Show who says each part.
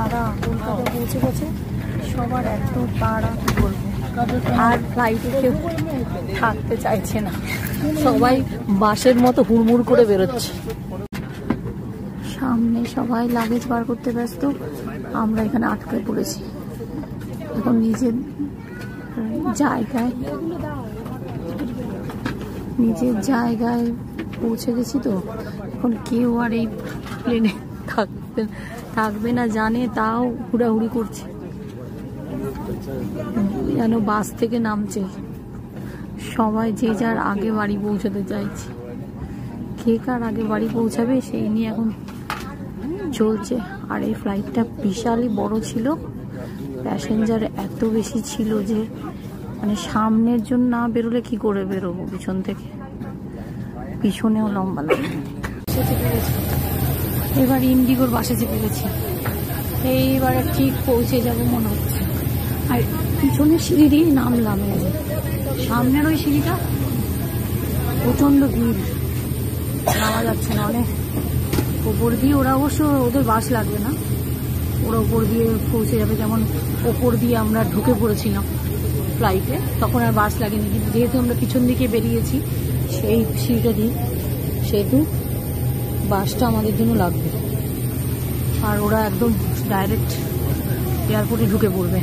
Speaker 1: তারা কলকাতা পৌঁছে গেছে, সবার এত তারা কি বলবো। আর ফ্লাইটে কেউ থাকতে চাইছে না, সবাই বাসের মতো হুড়মুড় করে বেরোচ্ছে। সামনে সবাই লাগেজ বার করতে ব্যস্ত, আমরা এখানে আটকে পড়েছি। এখন নিজের জায়গায় পৌঁছে গেছি তো, এখন কেউ আর এই প্লেনে থাকবে না জানে, তাও হুড়াহুড়ি করছে যেন বাস থেকে নামছে। সবাই যে যার আগে বাড়ি পৌঁছাতে চাইছে, কে কার আগে বাড়ি পৌঁছাবে সেই নিয়ে এখন চলছে। আর এই ফ্লাইটটা বিশালই বড় ছিল, প্যাসেঞ্জার এত বেশি ছিল যে মানে সামনের জন্য না বেরোলে কি করে বেরোবো, পিছন থেকে, পিছনেও লম্বা লাগে। এবার ইন্ডিগোর বাসে চেপে গেছি, এইবারে ঠিক পৌঁছে যাবো মনে হচ্ছে। আর পিছনের সিঁড়ি দিয়ে নামলাম, সামনের ওই সিঁড়িটা প্রচন্ড ভিড়, নামা যাচ্ছে না। অনেক ওপর দিয়ে, ওরা অবশ্য ওদের বাস লাগবে না, ওরা ওপর দিয়ে পৌঁছে যাবে। যেমন ওপর দিয়ে আমরা ঢুকে পড়েছিলাম ফ্লাইটে, তখন আর বাস লাগেনি, কিন্তু যেহেতু আমরা পিছন দিকে বেরিয়েছি সেই সিঁড়িটা দিয়ে, সেহেতু বাসটা আমাদের জন্য লাগবে। আর ওরা একদম ডাইরেক্ট এয়ারপোর্টে ঢুকে পড়বে।